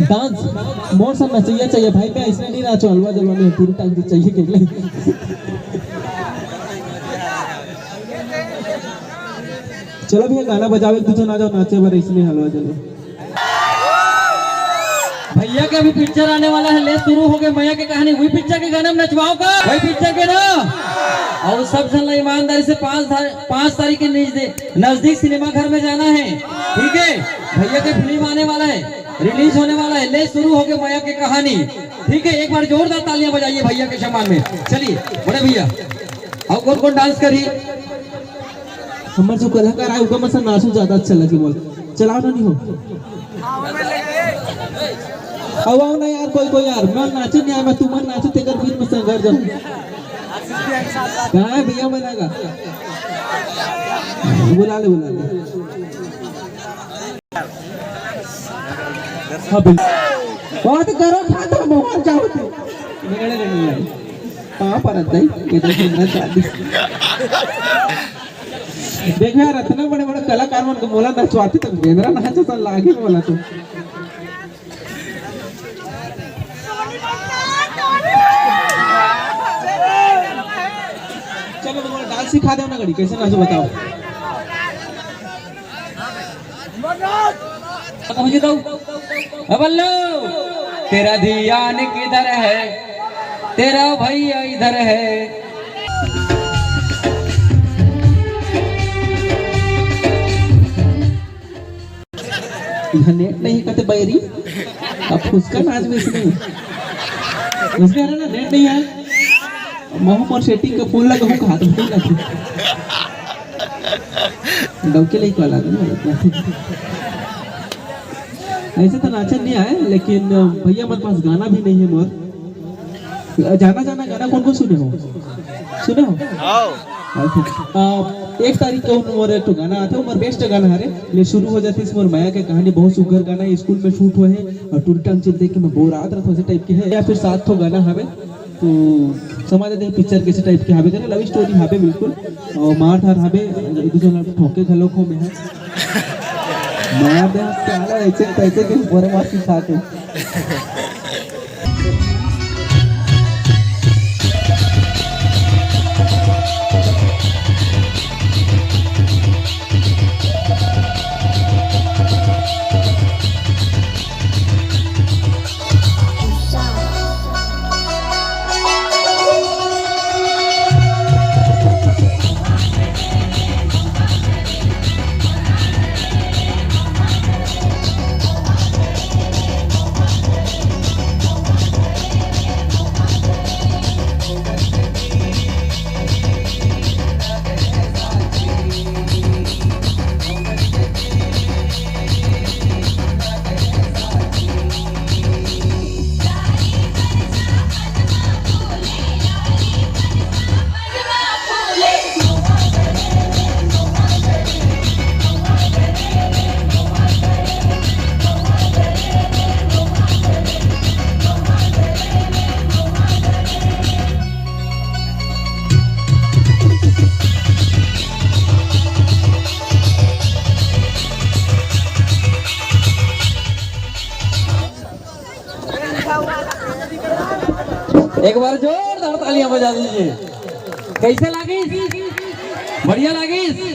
Dance मोर सब नचैया चाहिए भाई, मैं इसमें नहीं नाचो, हलवा जलवा में पूरी टांग चाहिए के लिए। चलो भैया गाना बजावे तुझे ना जाओ नाचे बार इसमें हलवा जलो। भैया के अभी पिक्चर आने वाला है, ले शुरू हो गए मैया की कहानी। वही पिक्चर के गाने में नचवाओ का, वही पिक्चर के ना। और सब जन ईमानदारी से 5 तारीख के नजदीक सिनेमा घर में जाना है, ठीक है। भैया के फिल्म आने वाला है, रिलीज होने वाला है, ले शुरू हो गए मैया की कहानी, ठीक है। एक बार जोरदार तालियां बजाइए भैया के सम्मान में। चलिए बड़े भैया, और कौन कौन डांस करी? हमारे जो कलाकार आए उनका मसा नाचो ज्यादा अच्छा लगे, बोल चलाओ ना नहीं हो। आओ ना यार, कोई यार मैं नाचे नहीं आया, मैं तुम्हारे नाचो तेकर बीच में संघर्ष जाऊं। कहाँ है भैया बनेगा? बुला ले। हाँ बहुत करो खाता बहुत जाओ थे निकले नहीं यार कहाँ पर आता है ये तो सुनना चाहती। देख यार इतना बड़े बड़े कलाकार मन को बोला नचवाते तक बेंद्रा नाचे तो लागे बोला तो। चलो तुम्हारा डांस सिखा दो ना घड़ी, कैसे नाचो बताओ। बल्लो तेरा ध्यान किधर है, तेरा भैया इधर है। नेट नहीं कहते बैरी, अब उसका नाच भी इसमें उसने ना नेट नहीं है, मोह और सेटिंग का फूल लगा हूँ हाथ में लगे डौके ले को लगा। ऐसे तो नाचन नहीं आए, लेकिन भैया मेरे पास गाना भी नहीं है मोर। जाना गाना कौन कौन सुने हो? 1 तारीख को मोर एक गाना आता है, मोर बेस्ट गाना है ले शुरू हो जाती है। मोर माया के कहानी बहुत सुघर गाना है, स्कूल में शूट हुए हैं और टूरिटांग चलते कि मैं बोर आत रहा टाइप की है, या फिर 7 ठो गाना हवे तो समझ दे पिक्चर कैसे टाइप के हवे करे, लव स्टोरी हवे बिल्कुल। और मार ठार हवे एक दूसरे ठोके घलोक हो में है मार दे साला ऐसे पैसे के पूरे मार की साथ है। एक बार जोरदार तालियां बजा दीजिए। कैसे लगी? बढ़िया लगी?